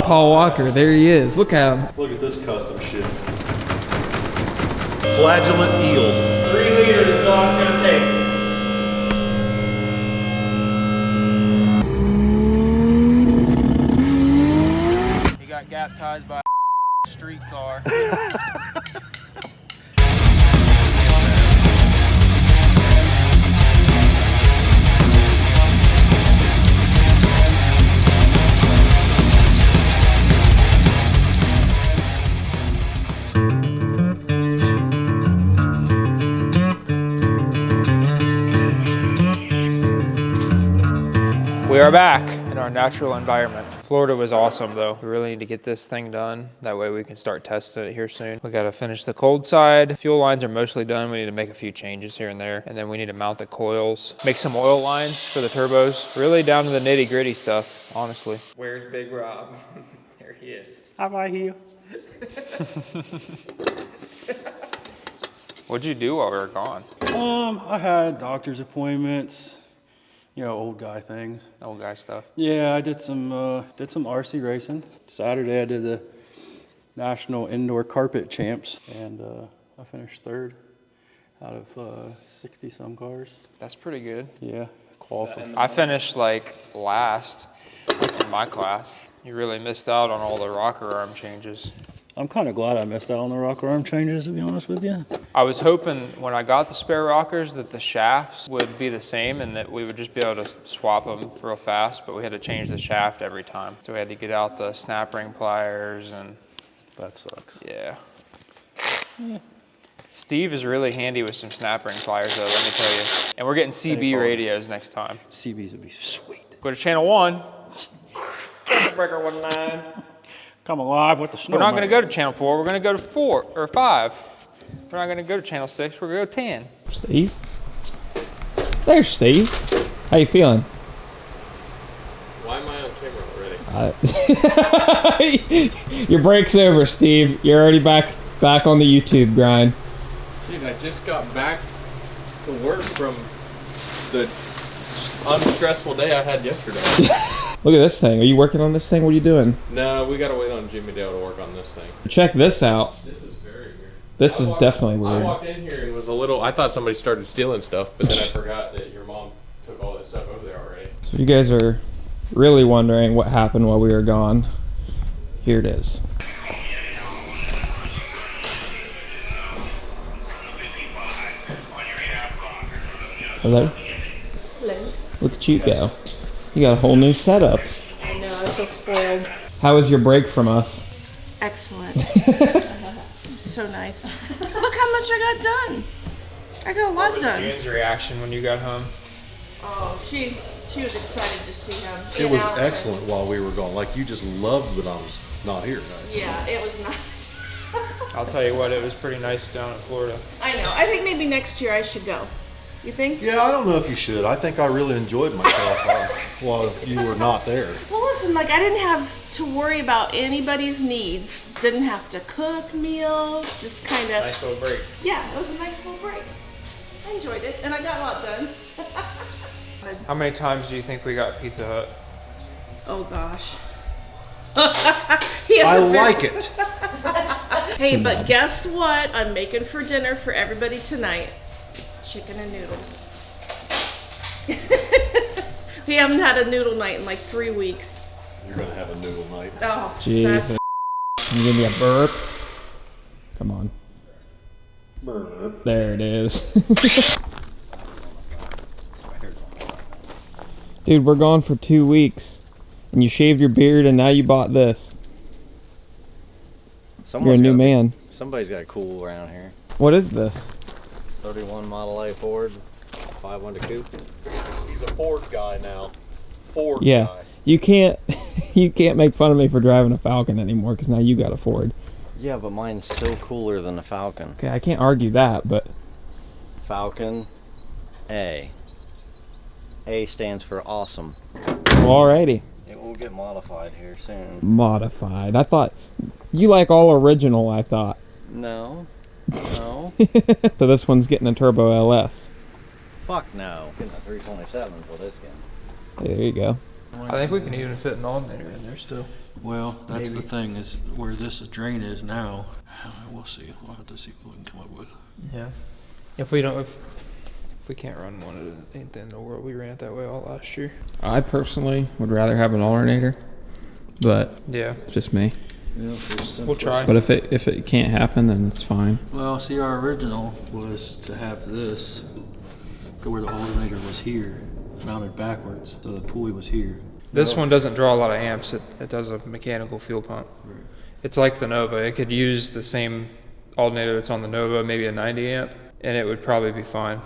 Paul Walker, there he is. Look at him. Look at this custom shit. Flagellant eel. 3 liters is all it's gonna take. He got baptized by a streetcar. We are back in our natural environment. Florida was awesome though. We really need to get this thing done. That way we can start testing it here soon. We gotta finish the cold side. Fuel lines are mostly done. We need to make a few changes here and there. And then we need to mount the coils. Make some oil lines for the turbos. Really down to the nitty gritty stuff, honestly. Where's Big Rob? There he is. How about you? What'd you do while we were gone? I had doctor's appointments. You know, old guy things. Old guy stuff. Yeah, I did some RC racing. Saturday I did the National Indoor Carpet Champs, and I finished third out of 60 some cars. That's pretty good. Yeah, qualified. I finished like last in my class. You really missed out on all the rocker arm changes. I'm kind of glad I missed out on the rocker arm changes, to be honest with you. I was hoping when I got the spare rockers that the shafts would be the same and that we would just be able to swap them real fast, but we had to change the shaft every time. So we had to get out the snap ring pliers and... That sucks. Yeah. Steve is really handy with some snap ring pliers though, let me tell you. And we're getting CB radios next time. CBs would be sweet. Go to channel 1. Breaker 19. Come alive with the snow. We're not going to go to channel 4. We're going to go to 4 or 5. We're not going to go to channel 6. We're going to go 10. Steve? There's Steve. How you feeling? Why am I on camera already? Your break's over, Steve. You're already back on the YouTube grind. Dude, I just got back to work from the unstressful day I had yesterday. Look at this thing. Are you working on this thing? What are you doing? No, we gotta wait on Jimmy Dale to work on this thing. Check this out. This is very weird. This is definitely I weird. walked in here and was a little, I thought somebody started stealing stuff, but then I forgot that your mom took all that stuff over there already. So if you guys are really wondering what happened while we were gone, here it is. Hello? Hello. Look at you go. You got a whole new setup. I know, I feel spoiled. How was your break from us? Excellent. So nice. Look how much I got done. I got a lot What was done. Jan's reaction when you got home? Oh, she was excited to see him. It was excellent while we were gone. Like, you just loved that I was not here, right? Yeah, it was nice. I'll tell you what, it was pretty nice down in Florida. I know. I think maybe next year I should go. You think? Yeah, I don't know if you should. I think I really enjoyed myself while you were not there. Well, listen, like I didn't have to worry about anybody's needs. Didn't have to cook meals. Just kind of. Nice little break. Yeah, it was a nice little break. I enjoyed it, and I got a lot done. How many times do you think we got Pizza Hut? Oh gosh. I like it. Hey, but guess what? I'm making for dinner for everybody tonight. Chicken and noodles. We haven't had a noodle night in like 3 weeks. You're gonna have a noodle night. Oh, Jesus. Can you give me a burp? Come on. Burp. There it is. Dude, we're gone for 2 weeks. And you shaved your beard and now you bought this. You're a new man. Somebody's got cool around here. What is this? 31 Model A Ford, 500 coupe. He's a Ford guy now. Ford Yeah. guy. You can't make fun of me for driving a Falcon anymore because now you got a Ford. Yeah, but mine's still cooler than the Falcon. Okay, I can't argue that, but Falcon A. A stands for awesome. alrighty. It will get modified here soon. Modified. I thought you like all original, I thought. No. No. So this one's getting a turbo LS. Fuck no. Getting a 327 for this game. There you go. What I think we can even fit an alternator in there still. Well, that's Maybe. the thing, is where this drain is now. We'll see. We'll have to see what we can come up with. Yeah. If we don't, if we can't run one, it ain't the end of the world. We ran it that way all last year. I personally would rather have an alternator, but Yeah. it's just me. Yeah, We'll try. But if it can't happen, then it's fine. Well, see, our original was to have this go where the alternator was here, mounted backwards, so the pulley was here. This one doesn't draw a lot of amps. It does a mechanical fuel pump. Right. It's like the Nova. It could use the same alternator that's on the Nova, maybe a 90 amp, and it would probably be fine.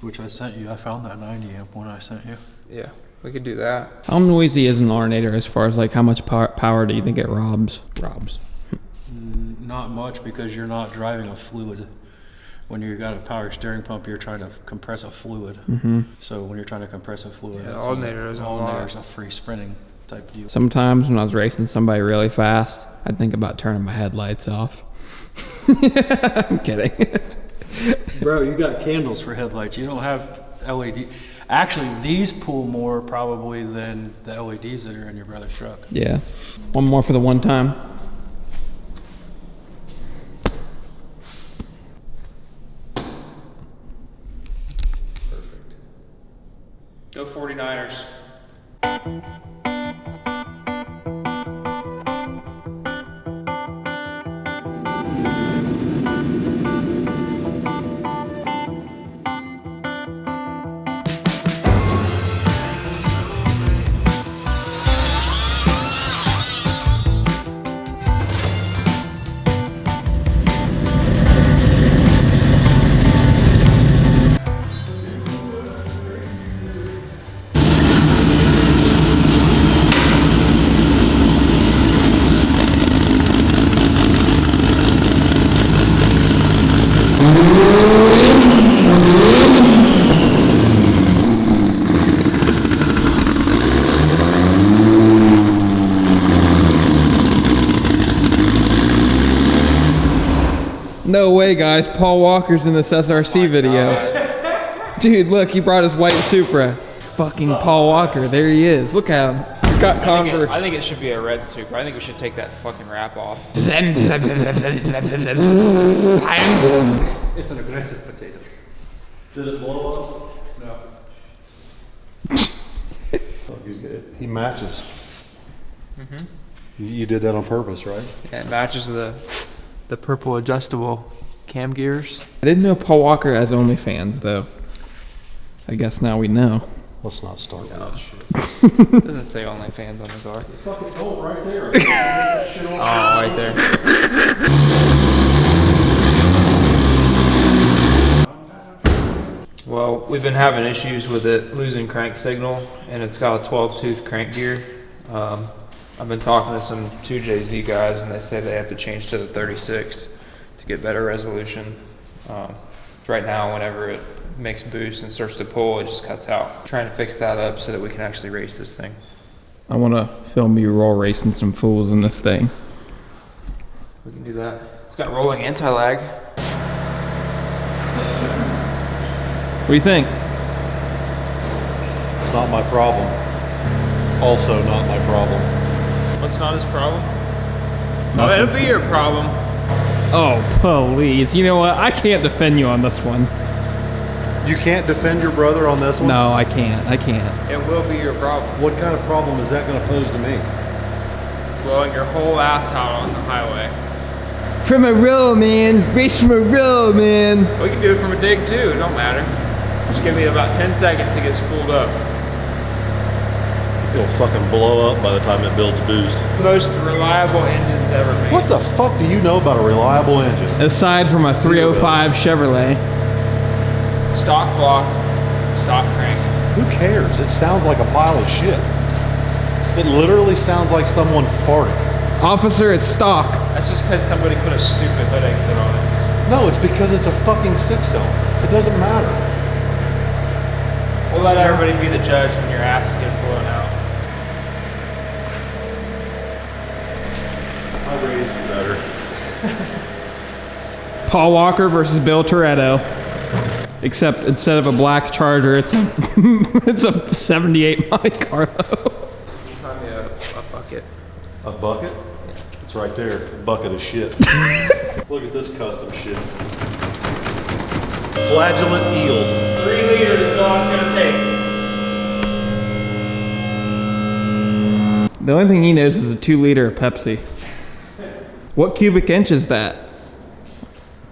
Which I sent you. I found that 90 amp one I sent you. Yeah, we could do that. How noisy is an alternator as far as like how much power do you think it robs? Not much, because you're not driving a fluid. When you've got a power steering pump, you're trying to compress a fluid. Mm-hmm. So when you're trying to compress a fluid, Yeah, the that's alternator doesn't alternator's lie. a free sprinting type deal. Sometimes when I was racing somebody really fast, I'd think about turning my headlights off. I'm kidding. Bro, you got candles for headlights. You don't have LED. Actually, these pull more probably than the LEDs that are in your brother's truck. Yeah. One more for the one time. Go 49ers. No way, guys. Paul Walker's in this SRC video. Dude, look, he brought his white Supra. Fucking Paul Walker. There he is. Look at him. He's got Converse. I think it should be a red Supra. I think we should take that fucking wrap off. It's an aggressive potato. Did it blow No. up? Oh, he's good. He matches. You did that on purpose, right? Yeah, it matches the purple adjustable cam gears. I didn't know Paul Walker has OnlyFans, though. I guess now we know. Let's not start with that shit. It doesn't say OnlyFans on the car. Fucking told right there. Oh, right there. Well, we've been having issues with it losing crank signal, and it's got a 12-tooth crank gear. I've been talking to some 2JZ guys, and they say they have to change to the 36 to get better resolution. Right now, whenever it makes boost and starts to pull, it just cuts out. Trying to fix that up so that we can actually race this thing. I want to film you roll racing some fools in this thing. We can do that. It's got rolling anti-lag. What do you think? It's not my problem. Also not my problem. What's not his problem? Oh, it'll be your problem. Oh, please. You know what? I can't defend you on this one. You can't defend your brother on this one? No, I can't. I can't. It will be your problem. What kind of problem is that going to pose to me? Blowing your whole ass out on the highway. From a roll, man. Race from a roll, man. We can do it from a dig too, it don't matter. Just give me about 10 seconds to get spooled up. It'll fucking blow up by the time it builds boost. Most reliable engines ever made. What the fuck do you know about a reliable engine? Aside from a 305 Chevrolet. Stock block, stock crank. Who cares? It sounds like a pile of shit. It literally sounds like someone farted. Officer, it's stock. That's just because somebody put a stupid hood exit on it. No, it's because it's a fucking 6-cylinder. It doesn't matter. We'll let everybody be the judge when your ass is getting blown out. I raised you better. Paul Walker versus Bill Toretto. Except instead of a black Charger, it's a 78 Monte Carlo. a bucket. A bucket? It's right there. A bucket of shit. Look at this custom shit. Flagellant eel. 3 liters is all it's gonna take. The only thing he knows is a 2 liter of Pepsi. What cubic inch is that?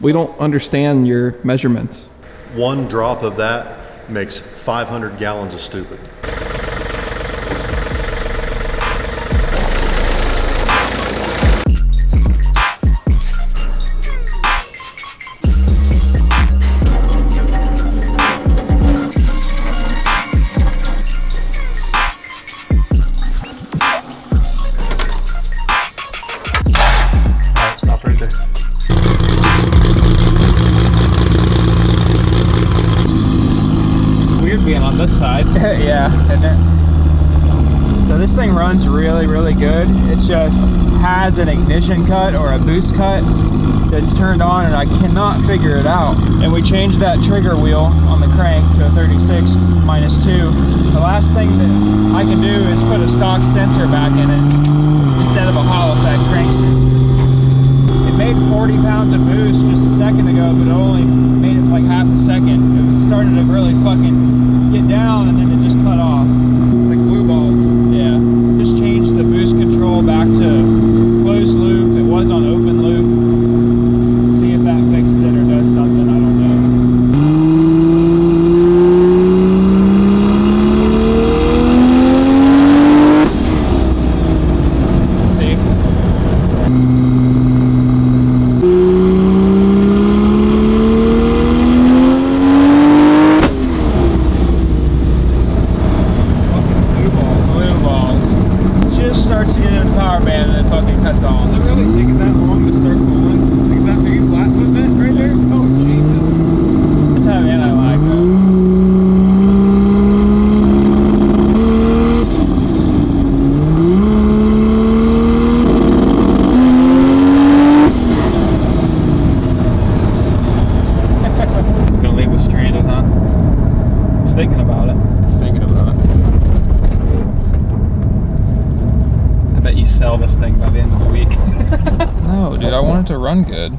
We don't understand your measurements. 1 drop of that makes 500 gallons of stupid. Yeah, isn't it? So this thing runs really, really good. It just has an ignition cut or a boost cut that's turned on and I cannot figure it out. And we changed that trigger wheel on the crank to a 36-2. The last thing that I can do is put a stock sensor back in it instead of a Hall effect crank sensor. It made 40 pounds of boost just a second ago, but it only made it for like half a second. It started to really fucking get down and then it just cut off. It's like blue balls. Yeah. Just changed the boost control back to closed loop. It was on open loop. See if that fixes it or does something. I don't know. See? To run good.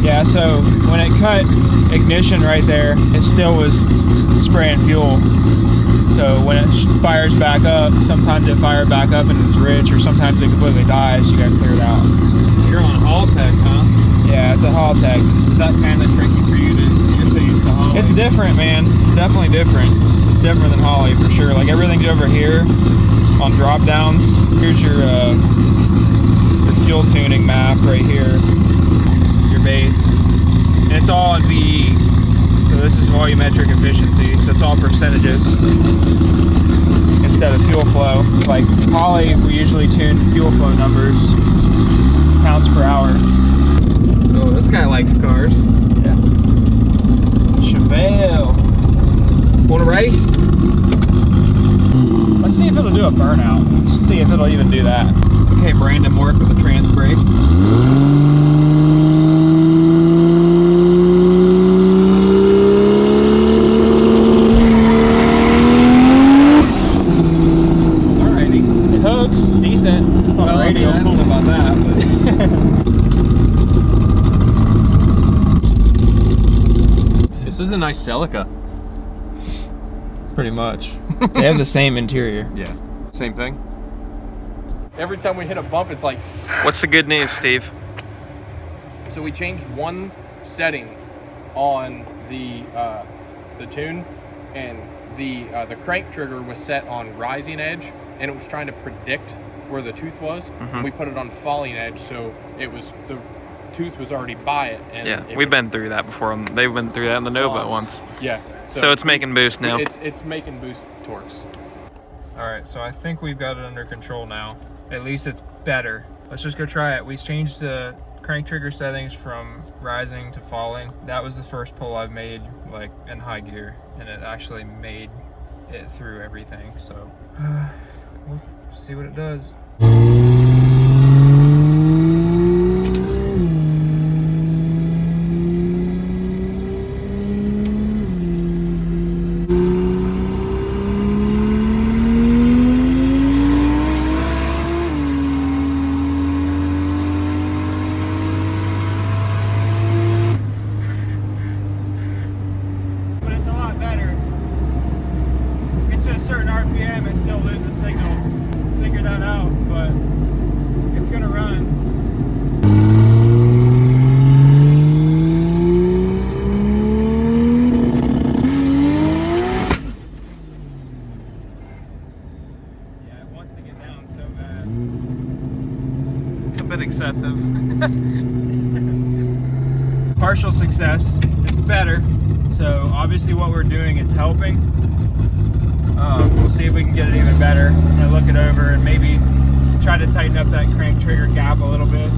Yeah, so when it cut ignition right there, it still was spraying fuel. So when it fires back up, sometimes it fires back up and it's rich, or sometimes it completely dies. You gotta clear it out. You're on Outtakes, huh? Yeah, it's a Outtakes. Is that kind of tricky for you to? You're so used to Holly. It's different, man. It's definitely different. Different than Holly for sure. Like everything's over here on drop downs. Here's your fuel tuning map right here, your base, and it's all in VE. So this is volumetric efficiency. So it's all percentages instead of fuel flow. Like Holly, we usually tune fuel flow numbers, pounds per hour. Oh, this guy likes cars. Yeah. Chevelle. Want a race? Let's see if it'll do a burnout. Let's see if it'll even do that. Okay, Brandon, work with the trans brake. Alrighty. It hooks decent on the radio. I don't know about that, This is a nice Celica. Pretty much. They have the same interior. Yeah. Same thing. Every time we hit a bump, it's like. What's the good news, Steve? So we changed one setting on the tune, and the crank trigger was set on rising edge, and it was trying to predict where the tooth was. We put it on falling edge, so it was the tooth was already by it. And Yeah, we've been through that before. They've been through that in the Nova once. Yeah. So it's making boost now. It's making boost torques. All right, so I think we've got it under control now. At least it's better. Let's just go try it. We changed the crank trigger settings from rising to falling. That was the first pull I've made like in high gear, and it actually made it through everything. So we'll see what it does. partial success. It's better. So obviously what we're doing is helping. We'll see if we can get it even better. I'm gonna look it over and maybe try to tighten up that crank trigger gap a little bit.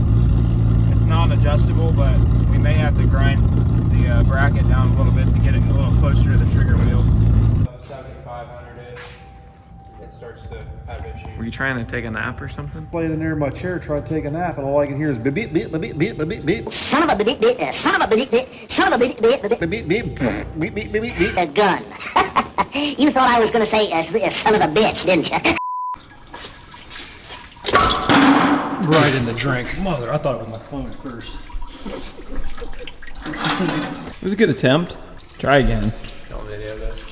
It's non-adjustable, but we may have to grind the bracket down a little bit to get it a little closer to the trigger wheel. 7,500-ish, it starts to have issues. Were you trying to take a nap or something? Laying in there in my chair, trying to take a nap, and all I can hear is beep beep beep beep beep beep beep beep. Son of a beep beep, son of a beep beep, son of a beep beep beep Beep beep beep beep beep beep beep. a gun. You thought I was gonna say son of a bitch, didn't you? Right in the drink. Mother, I thought it was my phone at first. It was a good attempt. Try again. Don't video this.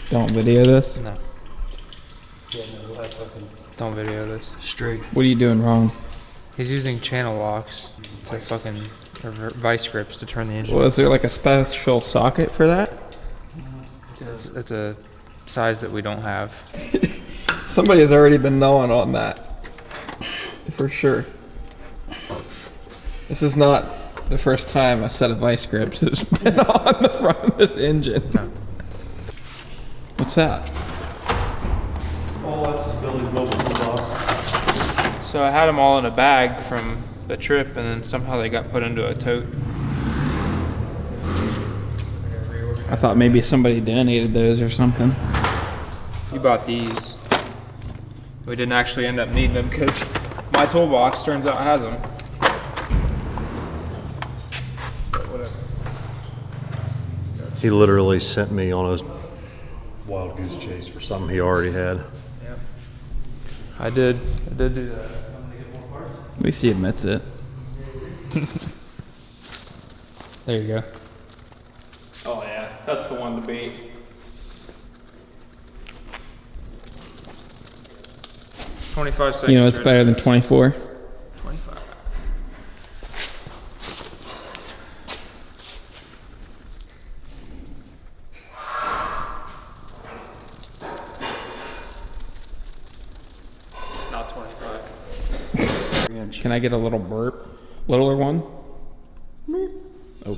Don't video this. No. Don't video this. Straight. What are you doing wrong? He's using channel locks to fucking vice grips to turn the engine. Well, is there like a special socket for that? It's a size that we don't have. Somebody has already been gnawing on that. For sure. This is not the first time a set of vice grips has been on the front of this engine. No. What's that? Oh, that's Billy's mobile toolbox. So I had them all in a bag from the trip, and then somehow they got put into a tote. I thought maybe somebody donated those or something. You bought these. We didn't actually end up needing them because my toolbox turns out has them. But whatever. He literally sent me on a wild goose chase for something he already had. Yep. I did do that. At least he admits it. There you go. Oh yeah, that's the one to beat. $25. You know it's better than 24. 25. Not 25. Can I get a little burp? Littler one? Oh.